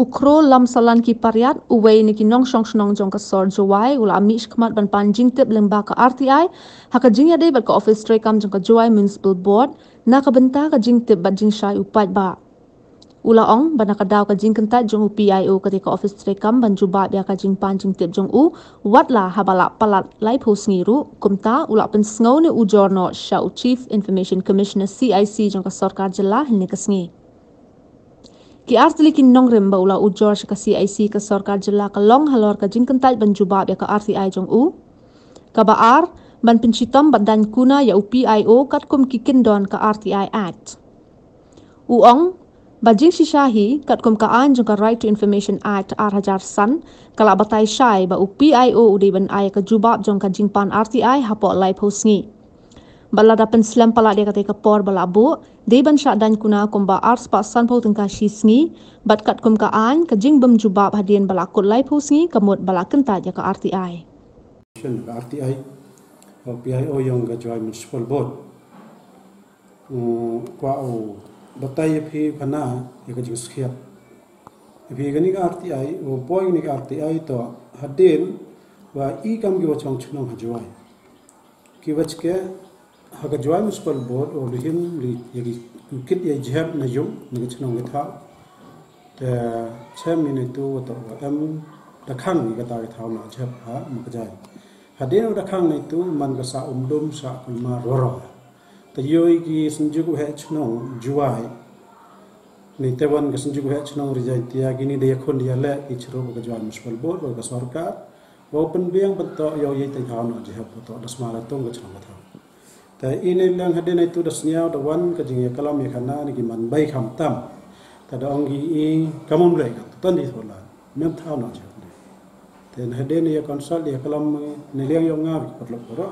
Ukro lam salan ki pariat uwei ni ki nong shong shnong jong ka sor jowai ula amish kmat ban pan jing tip lengba ka RTI haka jing ya dei bat ka office tray kam jong ka jowai municipal board na ka benta ka jing tip bat jing shai upat ba ula ong ban ka daw ka jing kentat jong PIO ka ka office tray kam ban juba bia ka jing pan jing tip jong u watla habala palat lai phos ngiru kumta ula pen sngo ni u jorno shau chief information commissioner CIC jong ka sarkar jilla ni ka sngi ki artili ki nongrim ba ula ujor ka CIC ka sarkar jilla ka long halor ka jingkentai ban juba ya ka RTI jong u ka baar ban pincitam badan kuna ya UPIO kat kum ki kindon ka RTI Act uong bajing shishahi kat kum ka an jong ka Right to Information Act R1000 san kala batai shai ba UPIO udai ban ay ka jubab jong ka jingpan RTI hapo lai posngi bala dapen slam pala dia kata ka por bala bu de ban sha dan kuna komba ars pa san pho tengka shisngi bat kat kum ka an ka jing bam jubab hadien bala kut lai phusngi kamut bala kenta ja ka RTI RTI or PIO yang ka joy municipal board kwa o batai phi phana ya ka jing skhiat phi gani ka RTI o boy ni ka RTI to hadien wa I kam gi wachong chunong ha joy ki wach ke haka joy municipal board or him li yagi kit ya jab na yum ni chunong ga tha te chem ni tu to am da khang ni ga ta ga tha na jab ha ma ka jai hadin da khang ni tu man ga sa dum sa ku ma ro ro te yoi ki sunju ku he chunong juai ni te wan ga sunju ku he chunong ri jai tia gini de khon dia le ki chro ga joy municipal board or ga sarkar open biang beto yo ye te tha na jab to da smala tong ga chunong ga thaแต่อีในเรื่องฮัดเดนในตัวดัชนียดวันก็จึงกล่าวมีขนาดนี้มันใบคำตั้มแต่ดองกีกำมุนเลยกันต้นที่สุดละเมื่อเท่านั้นเช่นเดียวแต่ฮัดเดนเนี่ยคอนซัลท์เนี่ยกล่าวในเรื่องยองงาวิปัตลบระ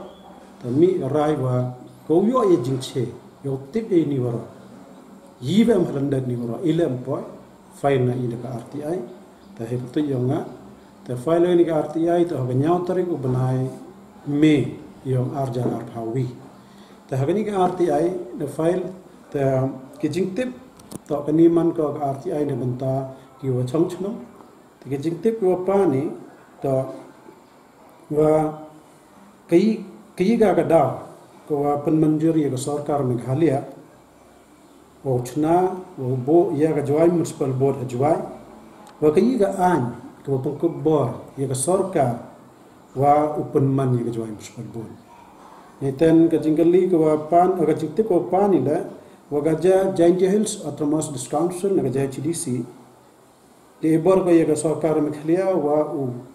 แต่มีรายว่าเขาย่อยจริงเช่ยกติบเอนิวระยีเวมฮันเดนนิวระอิเลมปอยไฟล์น่ะอีเด็ก RTI แต่เหตุตัวยองงาแต่ไฟล์นี่ก็ RTI ตัวเขาเงาตริกุบนายเมย์ยองอาร์จาร์พาวีแต่หากนี้ก็ RTI ในไฟล์แต่กิจทิปต่อกันนี้มันก็ RTI ในบรรดาเกี่ยวกับช่องชนกแต่กิจทิปว่าป้านี่ต่อว่ากี่กากระดาก็ว่าเป็นมันจุรีกับสารการเมฆาลีว่าชนะว่าโบยากระจายมุสลิมบอร์ดจายว่ากี่กาอันก็ว่าเป็นกบอร์ยากสารการว่าอุปนมันยากระจายมุสลิมบอร์ดนี่แต่ก็จริงกันลีก็ว่าปานก็จริงที่ก็ปานนี่แหละว่าก็จะGiant Hills Autonomous Councilก็จะ HDCที่บอร์ก็ยังก็สารการไม่เคลียร์ว่า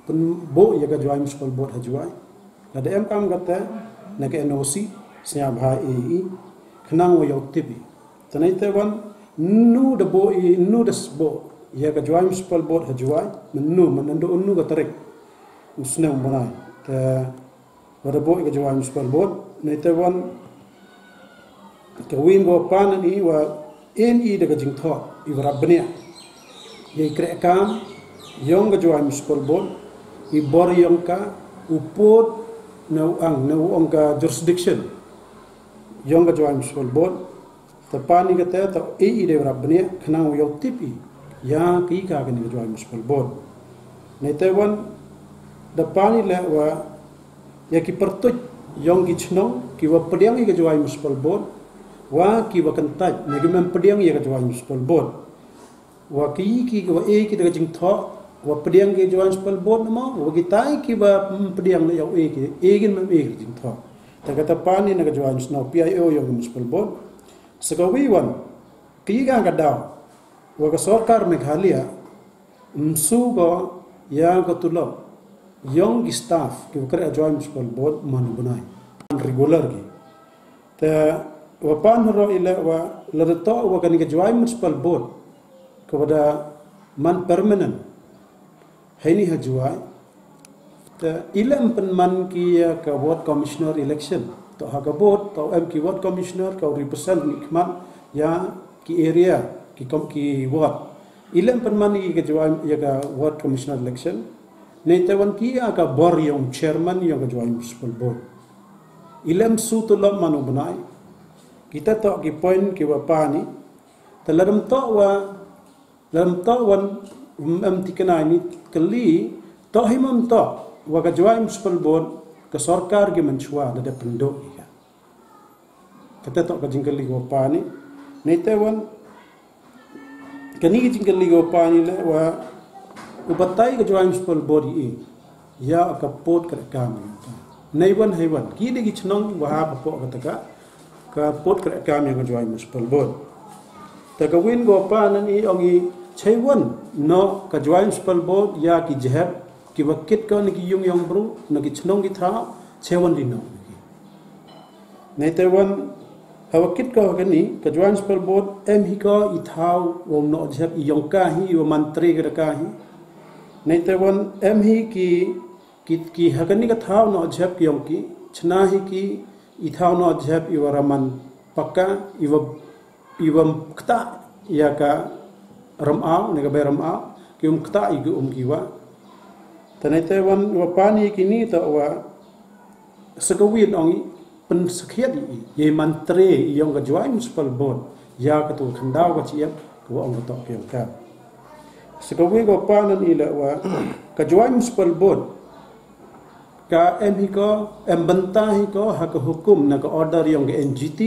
เป็นโบยังก็จอยมุสลิมบอร์ดหจวยแล้วเดี๋ยวคำก็แต่นั่นก็ NOC สยามหาAEขณะว่าอยู่ที่บีแต่ในแต่วันนู่นเดโบนู่นเดสโบยังก็จอยมุสลิมบอร์ดหจวยมันนั่นดูนู่นก็ตรึกมุสลิมบ่ได้แต่ว่าโบก็จะว่ามุสลิมบอร์ดในแต่วันก็วินว่าปานนี้ว่าNEเด็กจึงทอดอีวรับเนี่ยยังเครกามยองก็จะว่ามุสลิมบอร์ดอีบอร์ยองกาอุปโภคในองค์การ jurisdiction ยองก็จะว่ามุสลิมบอร์ดแต่ปานนี้ก็แต่ต่อNEเด็กรับเนี่ยขณะว่าอยู่ที่ปียากี่กากันก็จะว่ามุสลิมบอร์ดในแต่วันแต่ปานนี้แหละว่าya ki pertuj yong ki chnong ki wa pediang ki jawai municipal board wa ki wa kantaj ne ki mem pediang ya jawai municipal board wa ki wa ki da jing tho wa pediang ki jawai municipal board ma wa ki tai ki wa pediang le ya ki gin mem jing tho ta kata pani na jawai municipal PIO yong municipal board sagawi wan ki ga ga daw wa ka sarkar meghalaya msu go ya go tulab young staff कि वो करे join municipal board मानु बनाए regular की तो वो पान रो इले वो लड़तो वो कहीं के join municipal board को वदा man permanent है नहीं है join तो इले अपन man की का ward commissioner election तो हाका board तो एम की ward commissioner का represent निकमान या की area की ward इले अपन man की के join या का ward commissioner electionในแต่วันที่อากับบริยง chairman ยังก็จอย municipal board อิเลมสู้ตุลมมานุบนาย kita tak ki point ki bapa ni dalam tak wan tikana ini kali to himam to wa ka jawai municipal board ke sarkar ge menchua da pendok ika kata to ka jingkali go pani nei tewan kani jingkali go pani le wa ubatai ke jawai municipal board i ya ka pot ka kam nei wan haiwan ki de gi chnong wa ha po ka pot ka kam yang jawai municipal board ta ka win go panan i ongi chaiwan no ka jawai municipal board ya ki jehab ki wakit ka ni ki yung yong bru na ki chnong ki tha chaiwan di no nei tewan hawakit ka ni ka jawai municipal board em hi ka i thau wo no jehab i yong ka hi wo mantri ka hi nei tewan em hi ki hakani ka thau no jehab ki yong ki chna hi ki i thau no jehab i waraman pakka iwam kta ya ka ramau ne ka be ramau ki kta i ki kiwa tanai tewan wa pani kini ta wa sakawin ongi pen sakhiat i ye mantre yong ka jawai municipal board ya ka tu khandau ka chiap ko ong to ki ka sakawin ko panan ila wa ka jawai municipal board ka MH ko bantah ko hak hukum na ka order yang ke NGT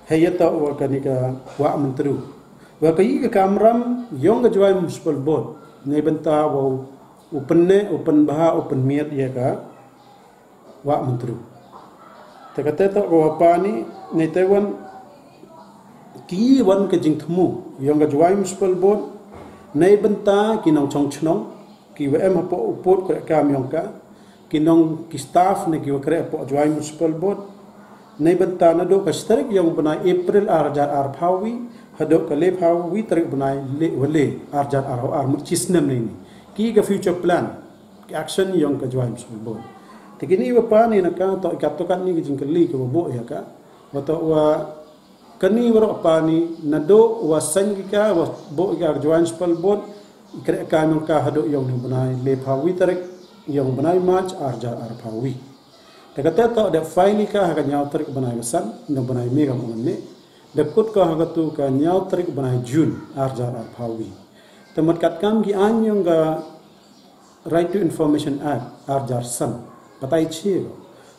hayata wa kanika wa mentru wa kai ka kamram yang ka jawai municipal board ngai bantah wa open baha open miat ya ka wa mentru takata ta wa pani nei tewan ki wan ka jing thmu yang ka jawai municipal board nei bantah kinong chong chnong ki wa em po upot ka kam yang ka kinong ki staff ne ki wakre po jawai municipal board nei banta na do ka starik yang bana April arjar ar phawi hado ka le phawi tarik bana le wale arjar ar murchisnam ne ki ka future plan ki action yang ka jawai municipal board tikini wa pani na ka to kan ni jingkali ka bo ya ka wato wa kani waro pani na do wa sangika wa bo ka jawai municipal board kre ka non ka hado yang bana le phawi tarik yang benai match arjar arpawi takata to da file ka ha nyau tarik benai san no benai mega monne da kut ka ha tu ka nyau tarik benai june arjar arpawi temat kat kam gi anyong ga right to information act arjar san patai chi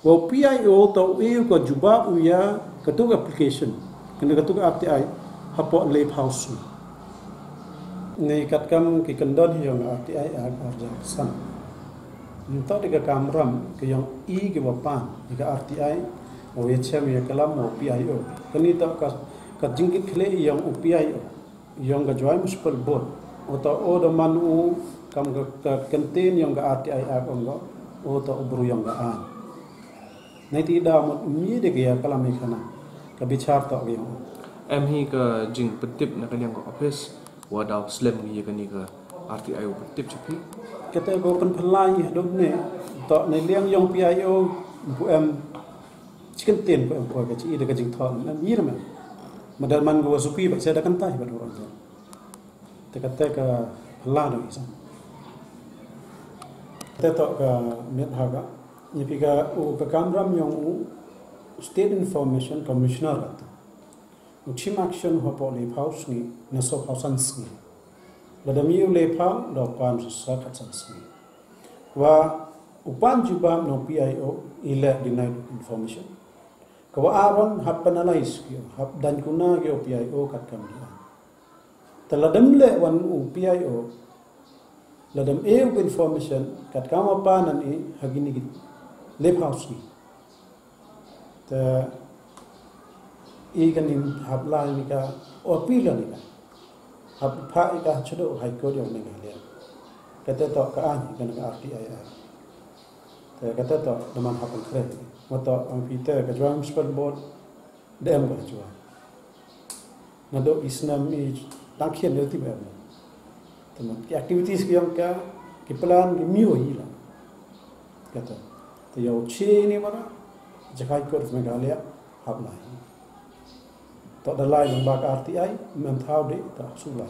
wo PIO to eu ko juba uya katu application kena katu RTI hapo lab house nei kat kam ki kendon yang RTI arjar san untuk di kamram ke yang I ke wapan di RTI o HM ya kalam o PIO kini tak ka jingkit khle yang PIO yang ke jawai municipal board atau o da manu kam ka kantin yang ke RTI akong o to bru yang ga an nei ti da mo mi de ya kalam khana ka bichar to ge em hi ka jing petip na ka yang office wa daw slam ni ka ni ka RTI o petip chapi kata go pen phlai dom ne to nei liang yong PIO bu em chicken tin ko em ko ka chi de ka jing thon na mi rama madal man go supi ba saya kan tai ba ro te kata ka phla no isa te to ka met ha ga ni pi ka u ka kamram yong u state information commissioner u chim action ho po le house ni na so house ni ladamiu lepa do pan sa khatsansi wa upan jubam no PIO ila denied information ko aron hap analyze yo hap dan kuna ge PIO kat kam dia taladam le wan PIO ladam information kat kam apa nan e hagini git lep house ni ta iganim hap la ni ka opila ni ka hab pha ka chodo high court yang nang le kata to ka an kan ka RTI te kata to daman hapal kre moto ang pite ka jwang municipal board dem ka jwa na do isnam i takhien le ti ba teman ki activities yang ka ki plan ki mi hoi la kata to yo chi ni mara jakai court Meghalaya hab lai to dalai ng bak RTI mem thau de ta su lai